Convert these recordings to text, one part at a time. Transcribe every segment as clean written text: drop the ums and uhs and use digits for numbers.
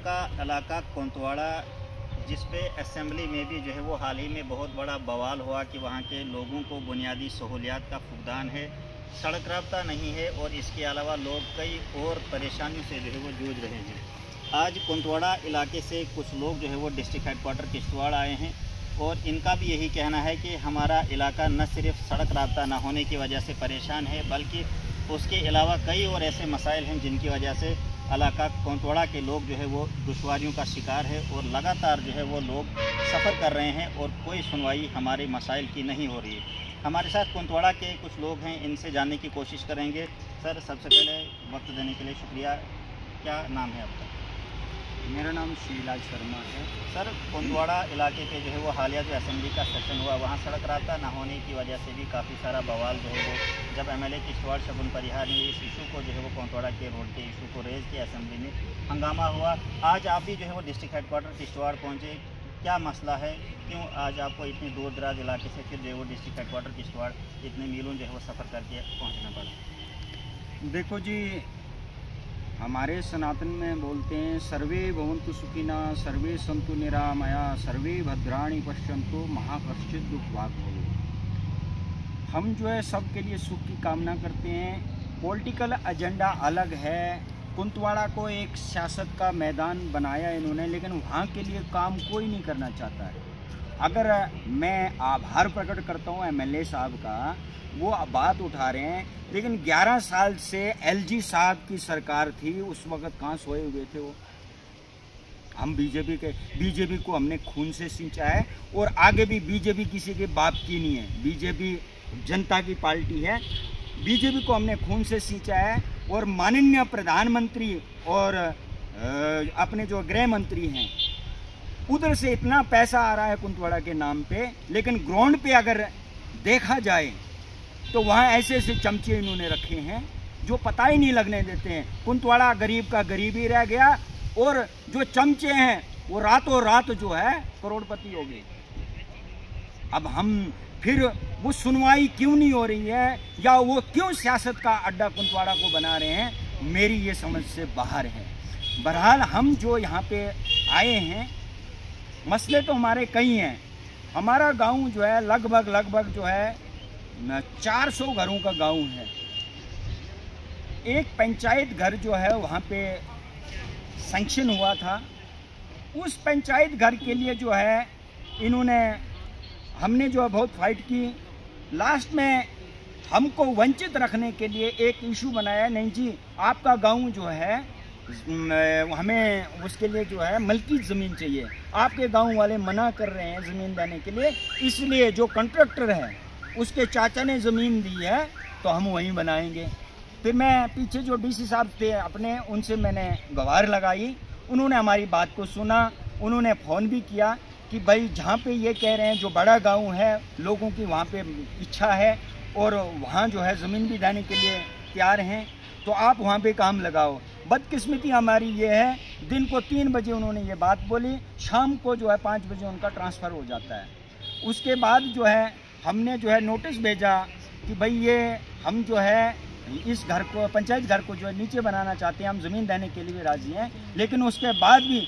इलाका कोंतवाड़ा, जिस पे असेंबली में भी जो है वो हाल ही में बहुत बड़ा बवाल हुआ कि वहाँ के लोगों को बुनियादी सहूलियात का फुकदान है, सड़क राब्ता नहीं है और इसके अलावा लोग कई और परेशानियों से जो है वो जूझ रहे हैं। आज कोंतवाड़ा इलाके से कुछ लोग जो है वो डिस्ट्रिक्ट हेडक्वार्टर किश्तवाड़ आए हैं और इनका भी यही कहना है कि हमारा इलाका न सिर्फ सड़क राब्ता न होने की वजह से परेशान है, बल्कि उसके अलावा कई और ऐसे मसाइल हैं जिनकी वजह से इलाका कोंतवाड़ा के लोग जो है वो दुश्वारियों का शिकार है और लगातार जो है वो लोग सफ़र कर रहे हैं और कोई सुनवाई हमारे मसाइल की नहीं हो रही है। हमारे साथ कोंतवाड़ा के कुछ लोग हैं, इनसे जानने की कोशिश करेंगे। सर, सबसे पहले वक्त देने के लिए शुक्रिया। क्या नाम है आपका? मेरा नाम शीला शर्मा है। सर, कोंतवाड़ा इलाके पे जो है वो हालिया जो असेंबली का सेशन हुआ, वहाँ सड़क रास्ता न होने की वजह से भी काफ़ी सारा बवाल जो है वो, जब एमएलए किश्तवाड़ शगुन परिहार ने इस इशू को जो है वो कोंतवाड़ा के रोड के इशू को रेज़ किया, असेंबली में हंगामा हुआ। आज आप भी जो है वो डिस्ट्रिक्ट हेडक्वार्टर किश्तवाड़ पहुँचे, क्या मसला है? क्यों आज आपको इतनी दूर दराज इलाके से फिर जो है वो डिस्ट्रिक्ट हेडक्वार्टर किश्तवाड़ इतने मीलों जो है वो सफ़र करके पहुँचना पड़ा? देखो जी, हमारे सनातन में बोलते हैं सर्वे भवन्तु सुखिना सर्वे सन्तु निरामया सर्वे भद्राणि पश्यन्तु महाकश्चित दुख भाग भवेत्। हम जो है सबके लिए सुख की कामना करते हैं। पॉलिटिकल एजेंडा अलग है। कोंतवाड़ा को एक सियासत का मैदान बनाया इन्होंने, लेकिन वहाँ के लिए काम कोई नहीं करना चाहता है। अगर मैं आभार प्रकट करता हूँ एमएलए साहब का, वो बात उठा रहे हैं, लेकिन 11 साल से एलजी साहब की सरकार थी, उस वक्त कहाँ सोए हुए थे वो? हम बीजेपी को हमने खून से सींचा है और आगे भी बीजेपी किसी के बाप की नहीं है। बीजेपी जनता की पार्टी है, बीजेपी को हमने खून से सींचा है। और माननीय प्रधानमंत्री और अपने जो गृह मंत्री हैं, उधर से इतना पैसा आ रहा है कोंतवाड़ा के नाम पे, लेकिन ग्राउंड पे अगर देखा जाए तो वहाँ ऐसे ऐसे चमचे इन्होंने रखे हैं जो पता ही नहीं लगने देते हैं। कोंतवाड़ा गरीब का गरीब ही रह गया और जो चमचे हैं वो रातों रात जो है करोड़पति हो गए। अब हम फिर वो सुनवाई क्यों नहीं हो रही है, या वो क्यों सियासत का अड्डा कोंतवाड़ा को बना रहे हैं, मेरी ये समझ से बाहर है। बहरहाल हम जो यहाँ पे आए हैं, मसले तो हमारे कई हैं। हमारा गांव जो है लगभग जो है 400 घरों का गांव है। एक पंचायत घर जो है वहाँ पे सैंक्शन हुआ था। उस पंचायत घर के लिए जो है हमने जो है बहुत फाइट की। लास्ट में हमको वंचित रखने के लिए एक इशू बनाया, नहीं जी आपका गांव जो है हमें उसके लिए जो है मल्की ज़मीन चाहिए। आपके गांव वाले मना कर रहे हैं ज़मीन देने के लिए, इसलिए जो कॉन्ट्रैक्टर है उसके चाचा ने ज़मीन दी है तो हम वहीं बनाएंगे। फिर मैं पीछे जो डीसी साहब थे अपने, उनसे मैंने गुहार लगाई। उन्होंने हमारी बात को सुना। उन्होंने फ़ोन भी किया कि भाई जहाँ पे ये कह रहे हैं जो बड़ा गांव है, लोगों की वहाँ पे इच्छा है और वहाँ जो है ज़मीन भी देने के लिए तैयार हैं, तो आप वहाँ पे काम लगाओ। बदकिस्मती हमारी ये है, दिन को 3 बजे उन्होंने ये बात बोली, शाम को जो है 5 बजे उनका ट्रांसफ़र हो जाता है। उसके बाद जो है हमने जो है नोटिस भेजा कि भाई ये हम जो है इस घर को, पंचायत घर को जो है नीचे बनाना चाहते हैं, हम ज़मीन देने के लिए राज़ी हैं। लेकिन उसके बाद भी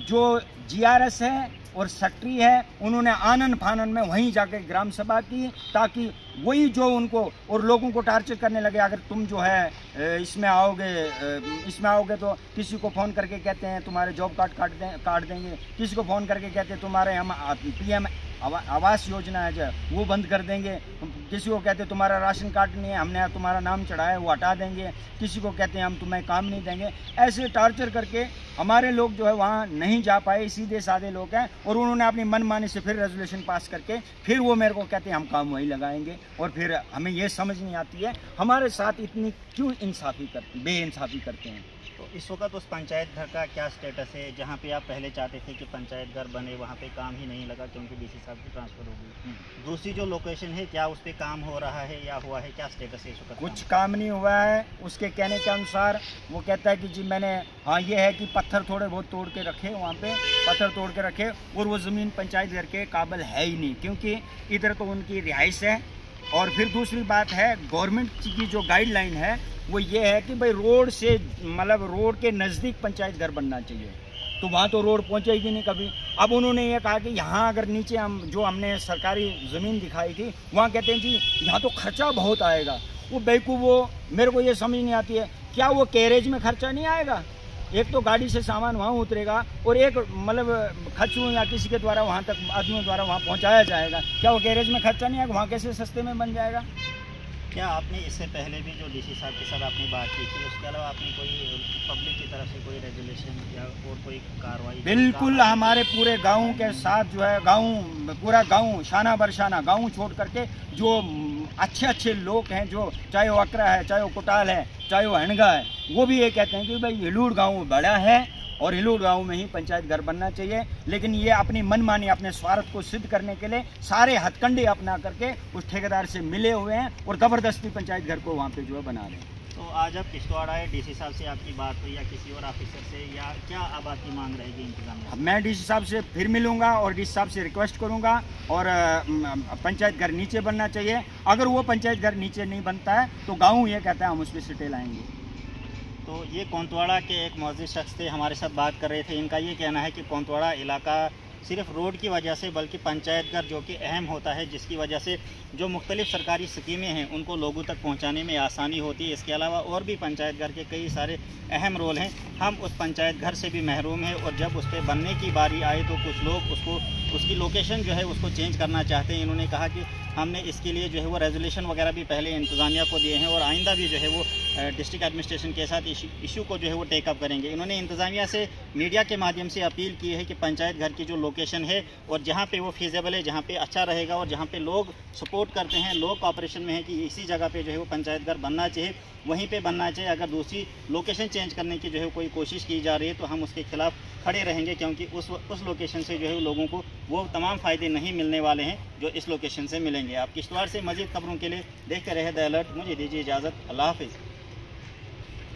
जो जीआरएस है और सेक्रेटरी है, उन्होंने आनन फानन में वहीं जाकर ग्राम सभा की, ताकि वही जो उनको और लोगों को टार्चर करने लगे। अगर तुम जो है इसमें आओगे तो किसी को फ़ोन करके कहते हैं तुम्हारे जॉब कार्ड काट देंगे, किसी को फ़ोन करके कहते हैं तुम्हारे हम पीएम आवास योजना है जो वो बंद कर देंगे, किसी को कहते हैं तुम्हारा राशन कार्ड नहीं है, हमने तुम्हारा नाम चढ़ाया वो हटा देंगे, किसी को कहते हैं हम तुम्हें काम नहीं देंगे। ऐसे टार्चर करके हमारे लोग जो है वहाँ नहीं जा पाए, सीधे साधे लोग हैं। और उन्होंने अपनी मनमानी से फिर रेजोल्यूशन पास करके फिर वो मेरे को कहते हैं हम काम वहीं लगाएंगे। और फिर हमें ये समझ नहीं आती है हमारे साथ इतनी क्यों बेइंसाफ़ी करते हैं। तो इस वक्त उस पंचायत घर का क्या स्टेटस है? जहाँ पे आप पहले चाहते थे कि पंचायत घर बने, वहाँ पे काम ही नहीं लगा क्योंकि डीसी साहब की ट्रांसफ़र हो गई। दूसरी जो लोकेशन है, क्या उस पर काम हो रहा है या हुआ है? क्या स्टेटस है इस वक्त? कुछ काम नहीं हुआ है। उसके कहने के अनुसार वो कहता है कि जी मैंने, हाँ ये है कि पत्थर थोड़े बहुत तोड़ के रखे, वहाँ पे पत्थर तोड़ के रखे, और वो ज़मीन पंचायत घर के काबिल है ही नहीं, क्योंकि इधर तो उनकी रिहाइश है। और फिर दूसरी बात है, गवर्नमेंट की जो गाइडलाइन है वो ये है कि भाई रोड से, मतलब रोड के नज़दीक पंचायत घर बनना चाहिए। तो वहाँ तो रोड पहुँचेगी नहीं कभी। अब उन्होंने ये कहा कि यहाँ अगर नीचे हमने सरकारी ज़मीन दिखाई थी, वहाँ कहते हैं जी यहाँ तो खर्चा बहुत आएगा। वो बेवकूफ़, वो मेरे को ये समझ नहीं आती है, क्या वो कैरेज में खर्चा नहीं आएगा? एक तो गाड़ी से सामान वहाँ उतरेगा और एक मतलब खच्चू या किसी के द्वारा वहाँ तक आदमियों द्वारा वहाँ पहुँचाया जाएगा। क्या वो गैरेज में खर्चा नहीं आएगा? वहाँ कैसे सस्ते में बन जाएगा? क्या आपने इससे पहले भी जो डीसी साहब के साथ आपने बात की थी, उसके अलावा आपने कोई पब्लिक की तरफ से कोई रेजुलेशन या और कोई कार्रवाई? बिल्कुल, हमारे पूरे गांव के साथ जो है पूरा गांव शाना बरशाना गांव छोड़ करके जो अच्छे लोग हैं, जो चाहे वो अकरा है, चाहे वो कुटाल है, चाहे वो हणगा है, वो भी ये कहते हैं कि भाई हिलूड़ गाँव बड़ा है और हिलूड़ गांव में ही पंचायत घर बनना चाहिए। लेकिन ये अपनी मनमानी, अपने स्वार्थ को सिद्ध करने के लिए सारे हथकंडे अपना करके उस ठेकेदार से मिले हुए हैं और ज़बरदस्ती पंचायत घर को वहाँ पे जो है बना रहे हैं। तो आज आप किश्तवाड़ आए, डीसी साहब से आपकी बात हुई या किसी और ऑफिसर से, या क्या अब आपकी मांग रहेगी इंतजाम? मैं डीसी साहब से फिर मिलूंगा और डीसी साहब से रिक्वेस्ट करूंगा और पंचायत घर नीचे बनना चाहिए। अगर वो पंचायत घर नीचे नहीं बनता है तो गाँव ये कहता है हम उस पर सिटे लाएंगे। तो ये कोंतवाड़ा के एक मौजूद शख्स थे, हमारे साथ बात कर रहे थे। इनका ये कहना है कि कोंतवाड़ा इलाका सिर्फ रोड की वजह से, बल्कि पंचायत घर जो कि अहम होता है, जिसकी वजह से जो मुख्तलिफ सरकारी स्कीमें हैं उनको लोगों तक पहुंचाने में आसानी होती है। इसके अलावा और भी पंचायत घर के कई सारे अहम रोल हैं। हम उस पंचायत घर से भी महरूम हैं और जब उस पर बनने की बारी आए तो कुछ लोग उसकी लोकेशन जो है उसको चेंज करना चाहते हैं। इन्होंने कहा कि हमने इसके लिए जो है वो रेजोल्यूशन वगैरह भी पहले इंतज़ामिया को दिए हैं और आइंदा भी जो है वो डिस्ट्रिक्ट एडमिनिस्ट्रेशन के साथ इशू को जो है वो टेकअप करेंगे। इन्होंने इंतज़ामिया से मीडिया के माध्यम से अपील की है कि पंचायत घर की जो लोकेशन है और जहाँ पे वो फीजेबल है, जहाँ पे अच्छा रहेगा और जहाँ पे लोग सपोर्ट करते हैं, लोग कॉपरेशन में है कि इसी जगह पे जो है वो पंचायत घर बनना चाहिए, वहीं पे बनना चाहिए। अगर दूसरी लोकेशन चेंज करने की जो है कोई कोशिश की जा रही है तो हम उसके खिलाफ खड़े रहेंगे, क्योंकि उस लोकेशन से जो है लोगों को वो तमाम फ़ायदे नहीं मिलने वाले हैं जो इस लोकेशन से मिलेंगे। आप किश्तवाड़ से मज़ीद खबरों के लिए देखते रहे द अलर्ट। मुझे दीजिए इजाज़त। अल्लाह हाफ़िज़।